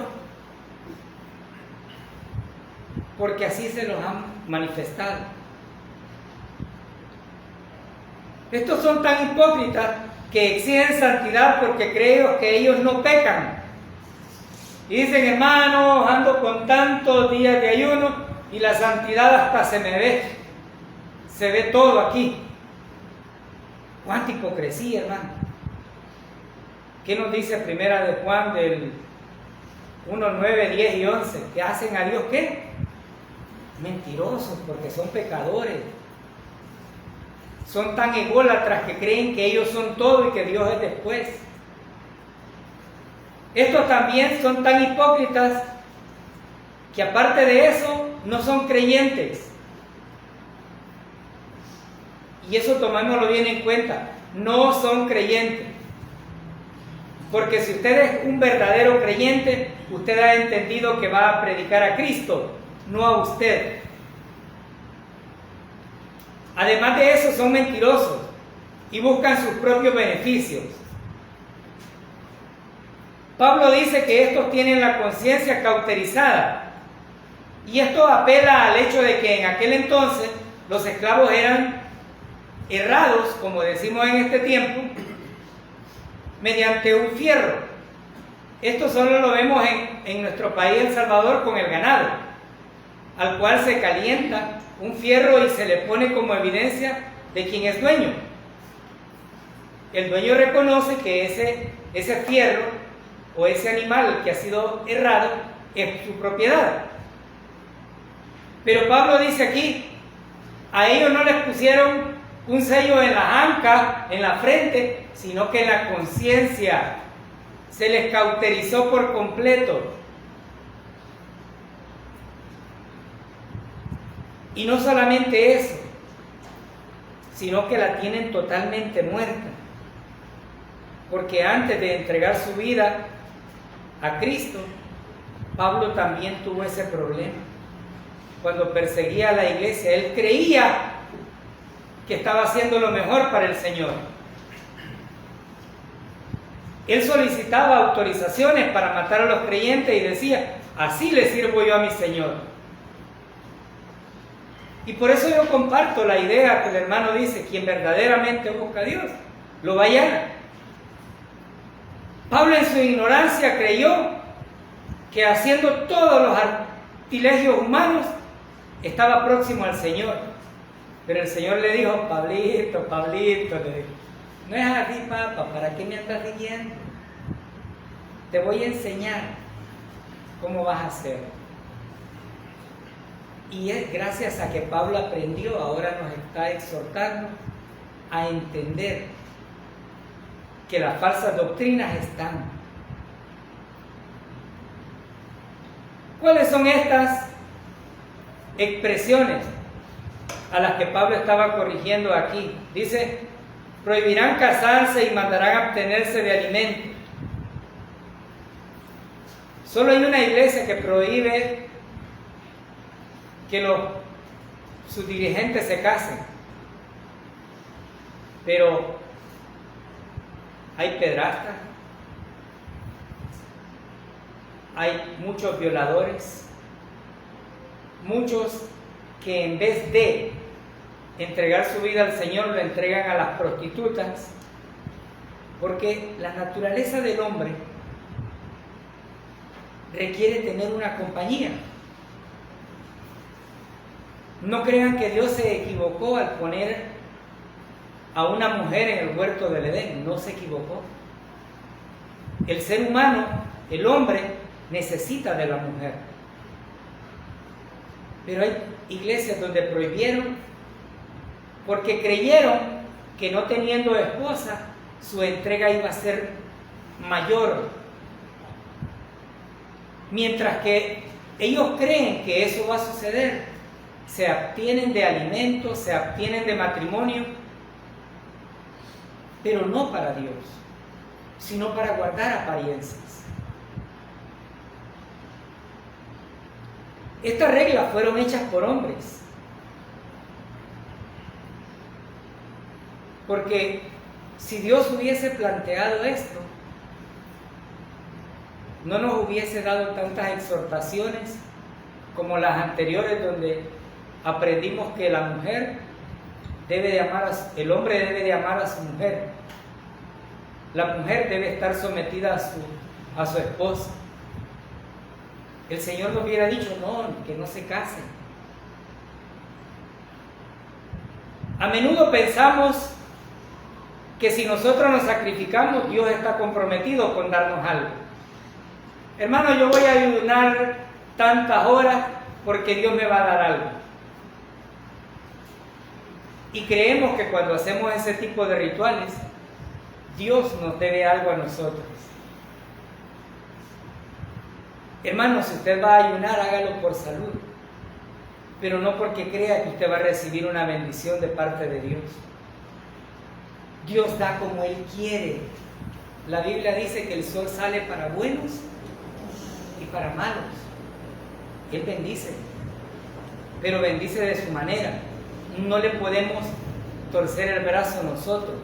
Speaker 1: porque así se los han manifestado. Estos son tan hipócritas que exigen santidad porque creen que ellos no pecan. Y dicen, hermanos, ando con tantos días de ayuno y la santidad hasta se me ve. Se ve todo aquí. ¿Cuánta hipocresía, hermano? ¿Qué nos dice Primera de Juan del 1, 9, 10 y 11? ¿Que hacen a Dios qué? Mentirosos, porque son pecadores. Son tan ególatras que creen que ellos son todo y que Dios es después. Estos también son tan hipócritas que aparte de eso no son creyentes. Y eso tomémoslo bien en cuenta. No son creyentes. Porque si usted es un verdadero creyente, usted ha entendido que va a predicar a Cristo, no a usted. Además de eso, son mentirosos y buscan sus propios beneficios. Pablo dice que estos tienen la conciencia cauterizada. Y esto apela al hecho de que en aquel entonces los esclavos eran herrados, como decimos en este tiempo, mediante un fierro. Esto solo lo vemos en nuestro país, El Salvador, con el ganado, al cual se calienta un fierro y se le pone como evidencia de quién es dueño. El dueño reconoce que ese fierro o ese animal que ha sido herrado es su propiedad. Pero Pablo dice aquí, a ellos no les pusieron un sello en la anca, en la frente, sino que en la conciencia. Se les cauterizó por completo. Y no solamente eso, sino que la tienen totalmente muerta. Porque antes de entregar su vida a Cristo, Pablo también tuvo ese problema. Cuando perseguía a la iglesia, él creía que estaba haciendo lo mejor para el Señor. Él solicitaba autorizaciones para matar a los creyentes y decía, así le sirvo yo a mi Señor. Y por eso yo comparto la idea que el hermano dice, quien verdaderamente busca a Dios, lo va a hallar. Pablo en su ignorancia creyó que haciendo todos los artilegios humanos estaba próximo al Señor. Pero el Señor le dijo, Pablito, le dijo, no es así, papá, ¿para qué me andas siguiendo? Te voy a enseñar cómo vas a hacer. Y es gracias a que Pablo aprendió, ahora nos está exhortando a entender que las falsas doctrinas están. ¿Cuáles son estas expresiones a las que Pablo estaba corrigiendo aquí? Dice, prohibirán casarse y mandarán abstenerse de alimentos. Solo hay una iglesia que prohíbe que sus dirigentes se casen, pero hay pedrastas, hay muchos violadores, muchos que en vez de entregar su vida al Señor, lo entregan a las prostitutas, porque la naturaleza del hombre requiere tener una compañía. No crean que Dios se equivocó al poner a una mujer en el huerto del Edén, no se equivocó. El ser humano, el hombre, necesita de la mujer. Pero hay iglesias donde prohibieron porque creyeron que no teniendo esposa, su entrega iba a ser mayor. Mientras que ellos creen que eso va a suceder, se abstienen de alimentos, se abstienen de matrimonio, pero no para Dios, sino para guardar apariencias. Estas reglas fueron hechas por hombres, porque si Dios hubiese planteado esto, no nos hubiese dado tantas exhortaciones como las anteriores, donde aprendimos que la mujer debe de amar el hombre debe de amar a su mujer, la mujer debe estar sometida a su esposa. El Señor nos hubiera dicho, no, que no se casen. A menudo pensamos que si nosotros nos sacrificamos, Dios está comprometido con darnos algo. Hermano, yo voy a ayunar tantas horas porque Dios me va a dar algo. Y creemos que cuando hacemos ese tipo de rituales, Dios nos debe algo a nosotros. Hermano, si usted va a ayunar, hágalo por salud, pero no porque crea que usted va a recibir una bendición de parte de Dios. Dios da como Él quiere. La Biblia dice que el sol sale para buenos y para malos. Él bendice, pero bendice de su manera. No le podemos torcer el brazo nosotros.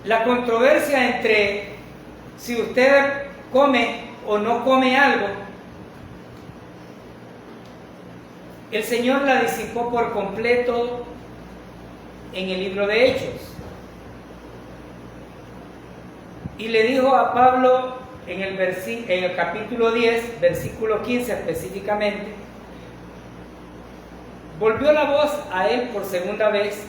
Speaker 1: La controversia entre si usted come o no come algo, el Señor la disipó por completo en el libro de Hechos. Y le dijo a Pablo en el capítulo 10, versículo 15 específicamente, volvió la voz a él por segunda vez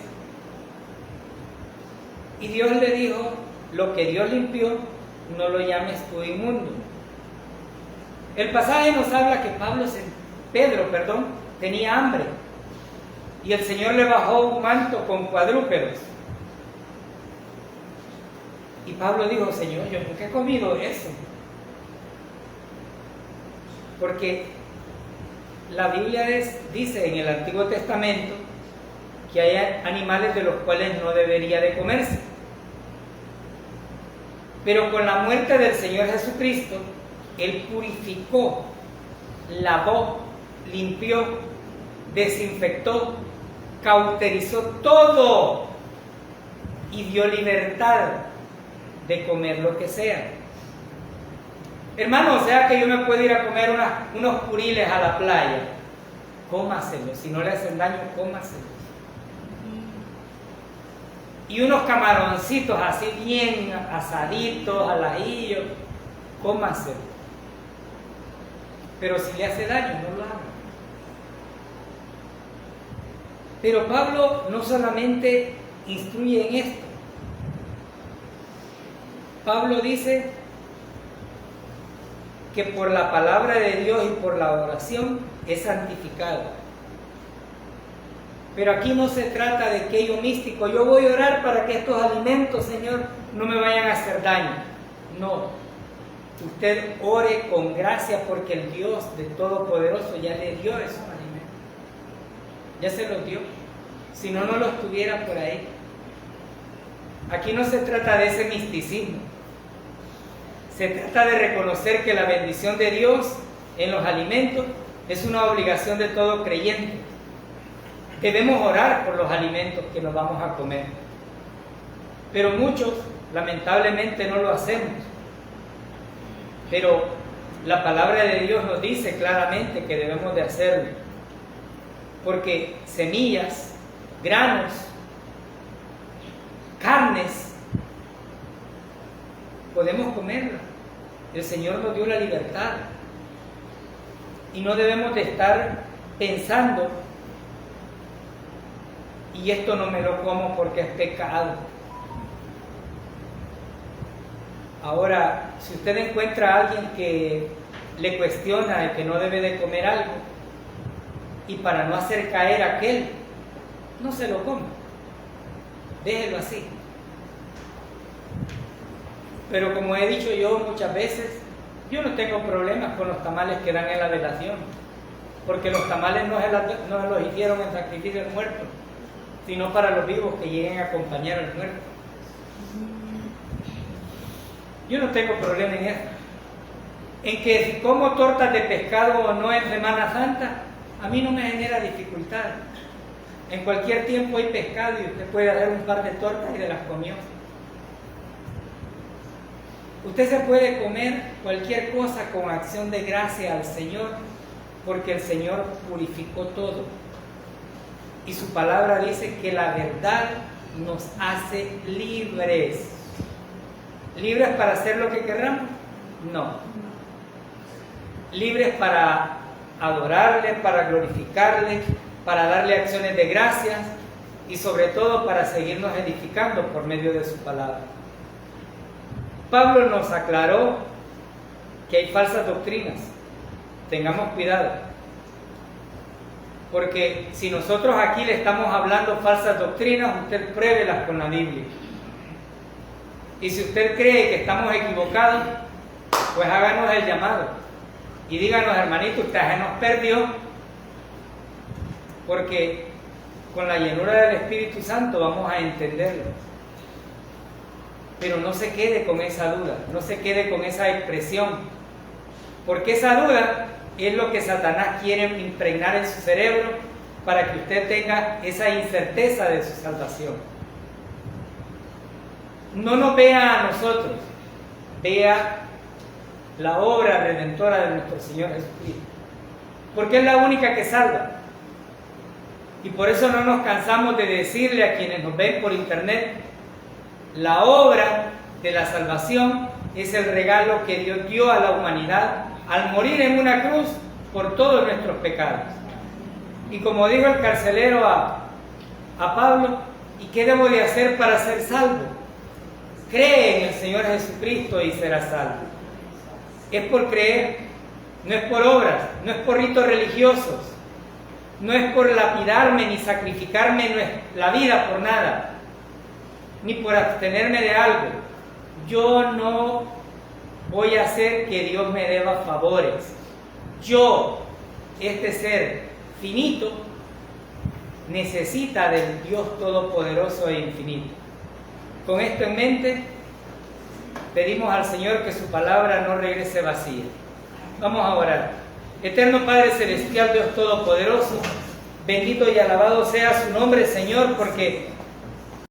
Speaker 1: y Dios le dijo, lo que Dios limpió, no lo llames tú inmundo. El pasaje nos habla que Pedro tenía hambre y el Señor le bajó un manto con cuadrúpedos. Y Pablo dijo, Señor, yo nunca he comido eso. Porque la Biblia dice en el Antiguo Testamento que hay animales de los cuales no debería de comerse. Pero con la muerte del Señor Jesucristo, Él purificó, lavó, limpió, desinfectó, cauterizó todo y dio libertad de comer lo que sea. Hermano, o sea que yo me puedo ir a comer unos curiles a la playa, cómaselos, si no le hacen daño, cómaselos. Y unos camaroncitos así bien asaditos, al ajillo, cómaselos. Pero si le hace daño, no lo haga. Pero Pablo no solamente instruye en esto. Pablo dice que por la palabra de Dios y por la oración es santificado. Pero aquí no se trata de aquello místico. Yo voy a orar para que estos alimentos, Señor, no me vayan a hacer daño. No. Usted ore con gracia porque el Dios de Todopoderoso ya le dio esos alimentos. Ya se los dio. Si no, no los tuviera por ahí. Aquí no se trata de ese misticismo. Se trata de reconocer que la bendición de Dios en los alimentos es una obligación de todo creyente. Debemos orar por los alimentos que nos vamos a comer. Pero muchos, lamentablemente, no lo hacemos. Pero la palabra de Dios nos dice claramente que debemos de hacerlo. Porque semillas, granos, carnes, podemos comerlas. El Señor nos dio la libertad. Y no debemos de estar pensando, y esto no me lo como porque es pecado. Ahora, si usted encuentra a alguien que le cuestiona de que no debe de comer algo, y para no hacer caer a aquel, no se lo coma. Déjelo así. Pero como he dicho yo muchas veces, yo no tengo problemas con los tamales que dan en la velación, porque los tamales no se los hicieron en sacrificio del muerto, sino para los vivos que lleguen a acompañar al muerto. Yo no tengo problema en eso. En que si como tortas de pescado o no en Semana Santa, a mí no me genera dificultad. En cualquier tiempo hay pescado y usted puede hacer un par de tortas y se las comió. Usted se puede comer cualquier cosa con acción de gracia al Señor, porque el Señor purificó todo. Y su palabra dice que la verdad nos hace libres. ¿Libres para hacer lo que querramos? No. Libres para adorarle, para glorificarle, para darle acciones de gracias y sobre todo para seguirnos edificando por medio de su palabra. Pablo nos aclaró que hay falsas doctrinas. Tengamos cuidado. Porque si nosotros aquí le estamos hablando falsas doctrinas, usted pruébelas con la Biblia. Y si usted cree que estamos equivocados, pues háganos el llamado. Y díganos, hermanito, usted se nos perdió. Porque con la llenura del Espíritu Santo vamos a entenderlo. Pero no se quede con esa duda, no se quede con esa expresión. Porque esa duda es lo que Satanás quiere impregnar en su cerebro para que usted tenga esa incerteza de su salvación. No nos vea a nosotros, vea la obra redentora de nuestro Señor Jesucristo, porque es la única que salva. Y por eso no nos cansamos de decirle a quienes nos ven por internet, la obra de la salvación es el regalo que Dios dio a la humanidad al morir en una cruz por todos nuestros pecados. Y como dijo el carcelero a Pablo, ¿y qué debo de hacer para ser salvo? Cree en el Señor Jesucristo y serás salvo. Es por creer, no es por obras, no es por ritos religiosos, no es por lapidarme ni sacrificarme la vida por nada, ni por abstenerme de algo. Yo no voy a hacer que Dios me deba favores. Yo, este ser finito, necesita del Dios todopoderoso e infinito. Con esto en mente, pedimos al Señor que su palabra no regrese vacía. Vamos a orar. Eterno Padre Celestial, Dios Todopoderoso, bendito y alabado sea su nombre, Señor, porque